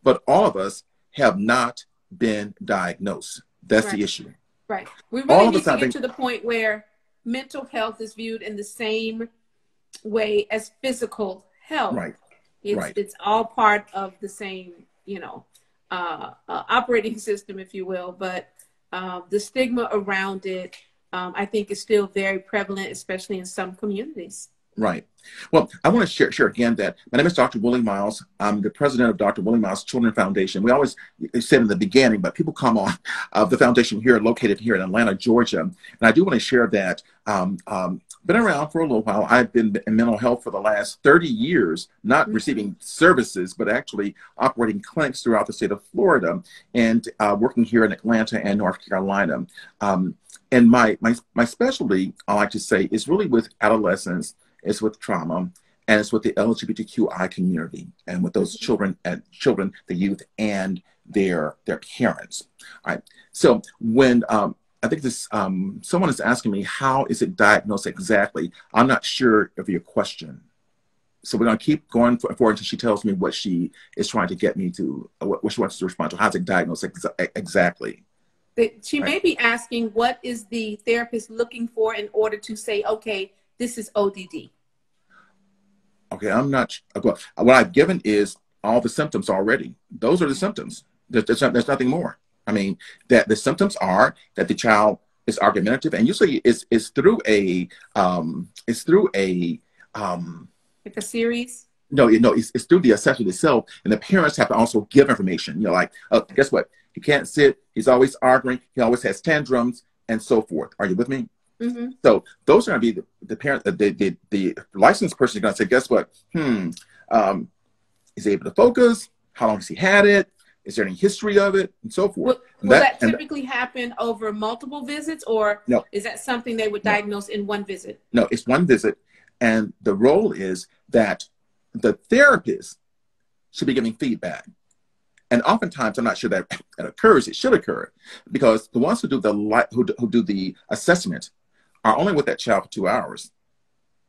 but all of us have not been diagnosed. That's the issue. Right. We really need to get to the point where mental health is viewed in the same way as physical health. Right. It's all part of the same, operating system, if you will. But the stigma around it, I think, is still very prevalent, especially in some communities. Right. Well, I want to share again that my name is Dr. Willie Miles. I'm the president of Dr. Willie Miles Children Foundation. We always said in the beginning, but people come on the foundation here, located here in Atlanta, Georgia. And I do want to share that been around for a little while. I've been in mental health for the last 30 years, not receiving services, but actually operating clinics throughout the state of Florida and working here in Atlanta and North Carolina. And my specialty, I like to say, is really with adolescents, it's with trauma, and it's with the LGBTQI community, and with those children, the youth, and their parents. All right. So when I think this someone is asking me, how is it diagnosed exactly? I'm not sure of your question. So we're going to keep going forward until she tells me what she is trying to get me to, what she wants to respond to. How's it diagnosed exactly? She may be asking, what is the therapist looking for in order to say, okay, this is ODD? Okay, I'm not. What I've given is all the symptoms already. Those are the symptoms. There's nothing more. I mean, that the symptoms are that the child is argumentative, and usually it's through a like a series. No, it's through the assessment itself, and the parents have to also give information. Like, oh, guess what? He can't sit. He's always arguing. He always has tantrums, and so forth. Are you with me? Mm-hmm. So those are going to be the parent. The licensed person is going to say, guess what? Is he able to focus? How long has he had it? Is there any history of it, and so forth? Will that typically happen over multiple visits, or no, is that something they would diagnose in one visit? No, it's one visit, and the role is that the therapist should be giving feedback. And oftentimes, I'm not sure that occurs. It should occur, because the ones who do the assessment are only with that child for 2 hours,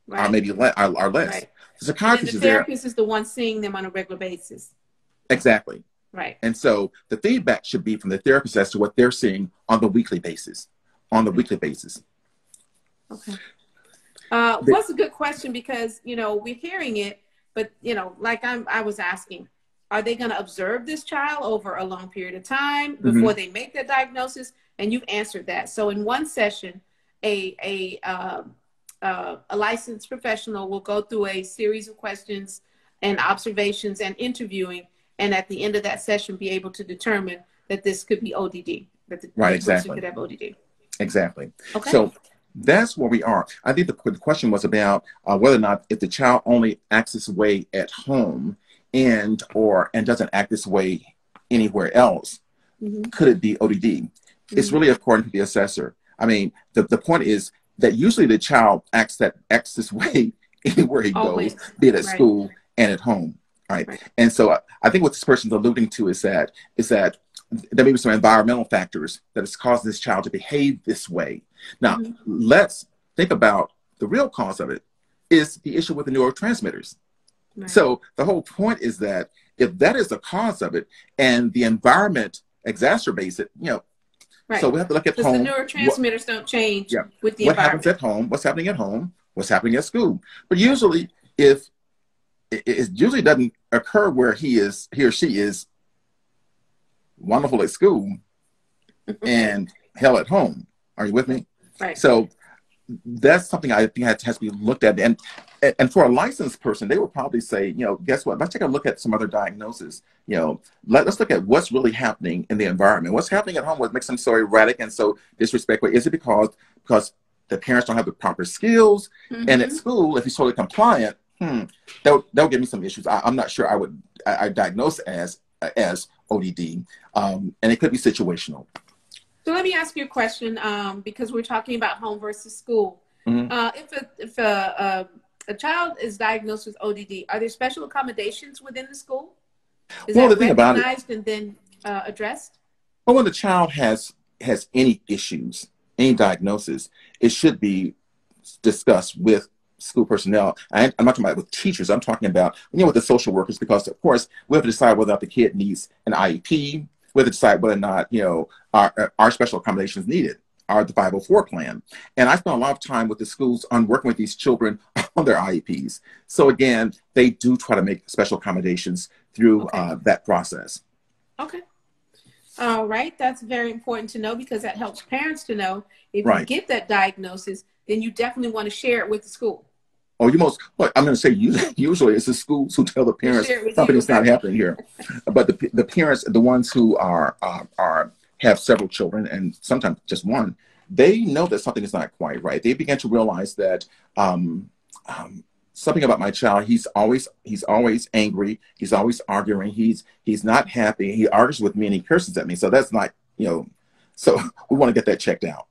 right, or maybe less. Right. The psychiatrist and the therapist is the one seeing them on a regular basis. Exactly. Right. And so the feedback should be from the therapist as to what they're seeing on the weekly basis. Okay. What's a good question, because we're hearing it, but like I was asking, are they going to observe this child over a long period of time before they make that diagnosis? And you've answered that. So in one session, a licensed professional will go through a series of questions and observations and interviewing, and at the end of that session be able to determine that this could be ODD, that the person could have ODD. Exactly. Okay. So that's where we are. I think the question was about whether or not, if the child only acts this way at home and doesn't act this way anywhere else, could it be ODD? It's really according to the assessor. I mean, the point is that usually the child acts this way anywhere he goes, be it at school and at home. Right. And so I think what this person's alluding to is that there may be some environmental factors that is causing this child to behave this way. Now, let's think about the real cause of it is the issue with the neurotransmitters. Right. So the whole point is that if that is the cause of it and the environment exacerbates it, so we have to look at home. Because the neurotransmitters don't change with the environment. What happens at home, what's happening at home, what's happening at school. But usually, if it usually doesn't occur where he or she is wonderful at school and hell at home. Are you with me? Right. So that's something I think has to be looked at. And for a licensed person, they would probably say, guess what? Let's take a look at some other diagnoses. Let's look at what's really happening in the environment. What's happening at home? What makes them so erratic and so disrespectful? Is it because the parents don't have the proper skills? And at school, if he's totally compliant, that would give me some issues. I'm not sure I diagnose as ODD, and it could be situational. So let me ask you a question, because we're talking about home versus school. If a child is diagnosed with ODD, are there special accommodations within the school? Is that recognized and then addressed? Well, when the child has any issues, any diagnosis, it should be discussed with school personnel. I'm not talking about with teachers. I'm talking about with the social workers, because of course we have to decide whether or not the kid needs an IEP. We have to decide whether or not our special accommodations needed, are the 504 plan. And I spent a lot of time with the schools on working with these children on their IEPs. So again, they do try to make special accommodations through that process. Okay. All right. That's very important to know, because that helps parents to know if you get that diagnosis, then you definitely want to share it with the school. or you most, well, I'm going to say usually it's the schools who tell the We parents share it with something's you. not happening here. But the parents, the ones who have several children and sometimes just one, they know that something is not quite right. They begin to realize that something about my child, he's always angry, he's always arguing, he's not happy, he argues with me and he curses at me. So that's not, so we want to get that checked out.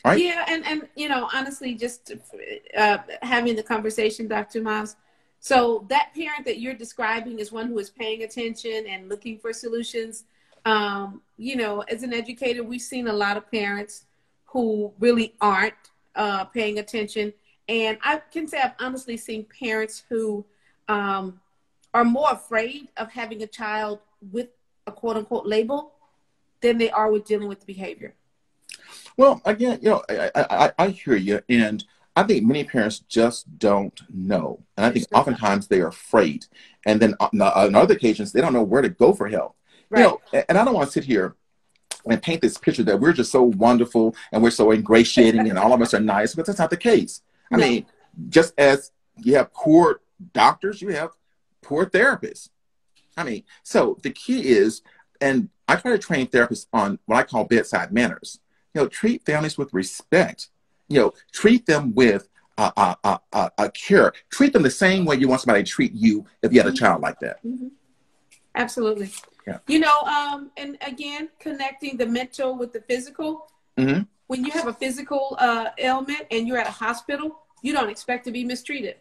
Right? Yeah, and honestly, just having the conversation, Dr. Miles. So that parent that you're describing is one who is paying attention and looking for solutions. As an educator, we've seen a lot of parents who really aren't paying attention. And I can say I've honestly seen parents who are more afraid of having a child with a quote unquote label than they are with dealing with the behavior. Well, again, I hear you. And I think many parents just don't know. And I think oftentimes they are afraid. And then on other occasions, they don't know where to go for help. Right. And I don't want to sit here and paint this picture that we're just so wonderful and we're so ingratiating and all of us are nice, but that's not the case. I mean, just as you have poor doctors, you have poor therapists. I mean, so the key is, and I try to train therapists on what I call bedside manners. Treat families with respect. Treat them with a care. Treat them the same way you want somebody to treat you if you had a child like that. Mm-hmm. Absolutely. Yeah. And again, connecting the mental with the physical. Mm-hmm. When you have a physical ailment and you're at a hospital, you don't expect to be mistreated.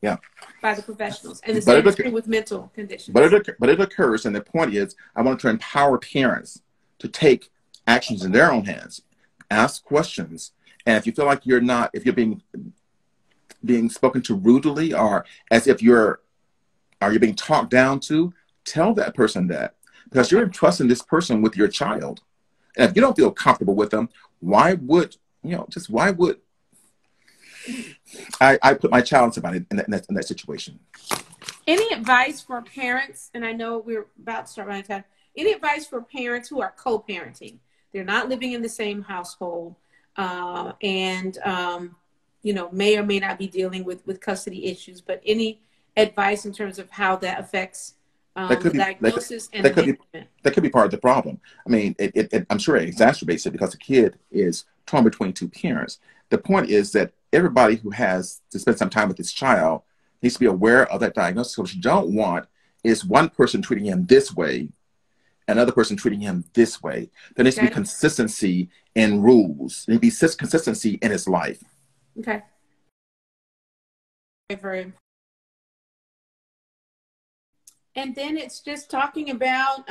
Yeah. By the professionals. And the same is true with mental conditions. But it occurs, and the point is, I want to empower parents to take actions in their own hands, ask questions, and if you feel like if you're being spoken to rudely or as if you're being talked down to, tell that person that, because you're entrusting this person with your child, and if you don't feel comfortable with them, why would I put my child in somebody in that situation? Any advice for parents, and I know we're about to start running time, any advice for parents who are co-parenting? They're not living in the same household and may or may not be dealing with custody issues, but any advice in terms of how that affects the diagnosis and the management? That could be part of the problem. I mean, I'm sure it exacerbates it because the kid is torn between two parents. The point is that everybody who has to spend some time with this child needs to be aware of that diagnosis. So what you don't want is one person treating him this way, another person treating him this way. There needs to be consistency in rules. There needs to be consistency in his life. Okay. And then it's just talking about,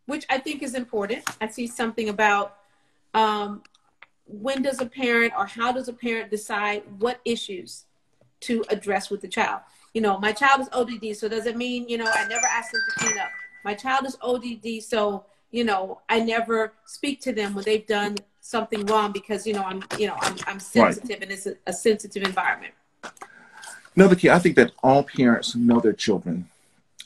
which I think is important. I see something about when does a parent or how does a parent decide what issues to address with the child? My child is ODD, so does it mean, I never ask them to clean up? My child is ODD, so, I never speak to them when they've done something wrong because, I'm sensitive and it's a sensitive environment. Another key, I think that all parents know their children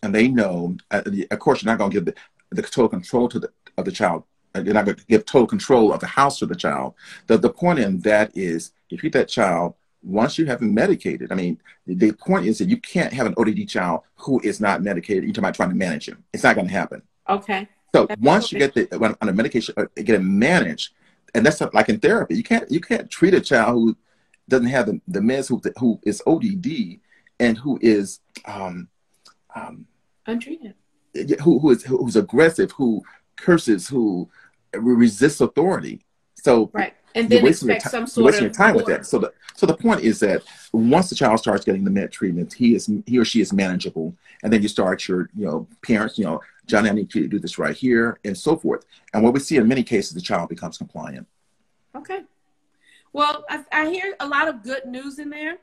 and they know, of course, you're not going to give the total control of the child. You're not going to give total control of the house to the child. The point in that is you treat that child once you have them medicated. I mean, the point is that you can't have an ODD child who is not medicated. You're talking about trying to manage him. It's not going to happen. Okay. So once you get on a medication, get it managed, and that's like in therapy. You can't treat a child who doesn't have the meds, who is ODD and who is untreated, who's aggressive, who curses, who resists authority. So and then expect some sort of time with that. So the point is that once the child starts getting the med treatment, he or she is manageable, and then you start your parents, John, I need you to do this right here, and so forth. And what we see in many cases, the child becomes compliant. Okay. Well, I hear a lot of good news in there.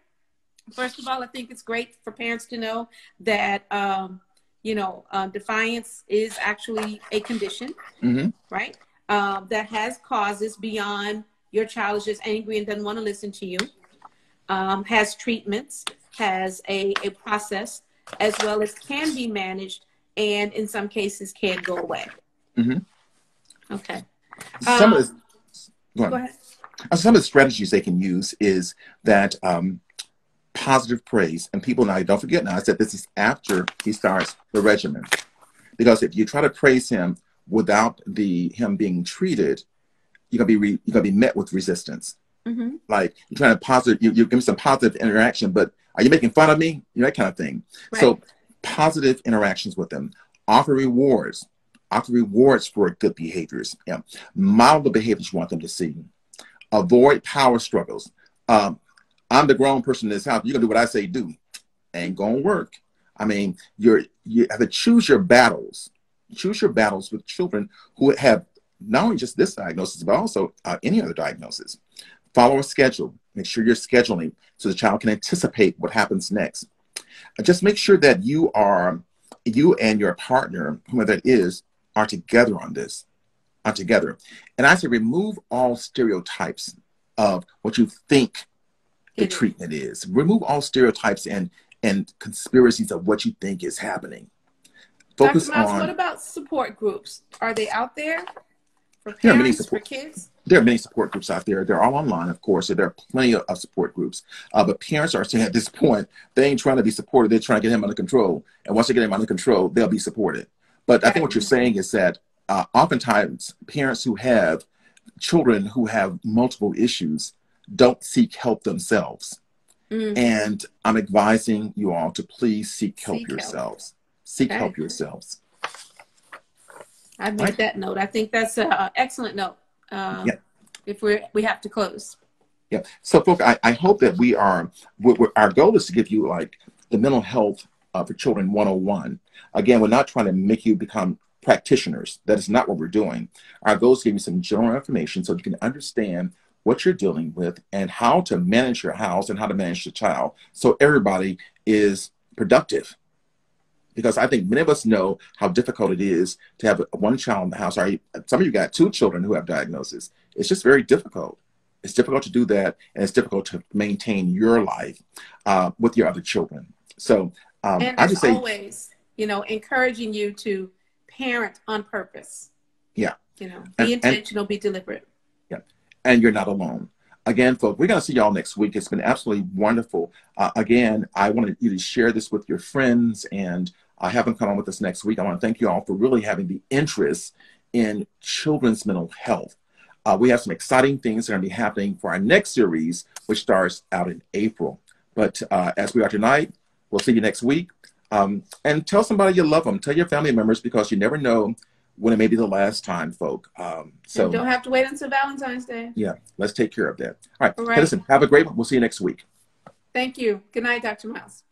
First of all, I think it's great for parents to know that defiance is actually a condition, right? That has causes beyond your child is just angry and doesn't want to listen to you, has treatments, has a process, as well as can be managed, and in some cases can go away. Okay. Go ahead. Some of the strategies they can use is that positive praise. And people now, don't forget now, I said this is after he starts the regimen. Because if you try to praise him without him being treated, you're gonna be met with resistance. Mm-hmm. Like you're trying to positive, you give me some positive interaction, but are you making fun of me? You know, that kind of thing. Right. So positive interactions with them. Offer rewards. Offer rewards for good behaviors. Yeah. Model the behaviors you want them to see. Avoid power struggles. I'm the grown person in this house. You're gonna do what I say do. Ain't gonna work. I mean, you have to choose your battles. Choose your battles with children who have not only just this diagnosis, but also any other diagnosis. Follow a schedule. Make sure you're scheduling so the child can anticipate what happens next. Just make sure that you and your partner, whoever that is, are together on this, are together. And I say remove all stereotypes of what you think the treatment is. Remove all stereotypes and conspiracies of what you think is happening. Focus Dr. Miles, on. what about support groups? Are they out there for parents, for kids? There are many support groups out there. They're all online, of course, so there are plenty of support groups. But parents are saying at this point, they ain't trying to be supported. They're trying to get him under control. And once they get him under control, they'll be supported. But I think what you're saying is that oftentimes parents who have children who have multiple issues don't seek help themselves. Mm-hmm. And I'm advising you all to please seek help yourselves. Seek help yourselves. I made that note. I think that's an excellent note. If we have to close. Yeah. So, folks, I hope that our goal is to give you like the mental health for children 101. Again, we're not trying to make you become practitioners. That is not what we're doing. Our goal is to give you some general information so you can understand what you're dealing with and how to manage your house and how to manage the child so everybody is productive. Because I think many of us know how difficult it is to have one child in the house. Some of you got 2 children who have diagnoses. It's just very difficult. It's difficult to do that, and it's difficult to maintain your life with your other children. So and I just say, always, encouraging you to parent on purpose. Yeah. Be intentional, be deliberate. Yeah. And you're not alone. Again, folks, we're going to see y'all next week. It's been absolutely wonderful. Again, I wanted you to share this with your friends and have them come on with us next week. I want to thank you all for really having the interest in children's mental health. We have some exciting things that are going to be happening for our next series, which starts out in April. But as we are tonight, we'll see you next week. And tell somebody you love them. Tell your family members, because you never know when it may be the last time, folk. So you don't have to wait until Valentine's Day. Yeah, let's take care of that. All right. Hey, listen, have a great one. We'll see you next week. Thank you. Good night, Dr. Miles.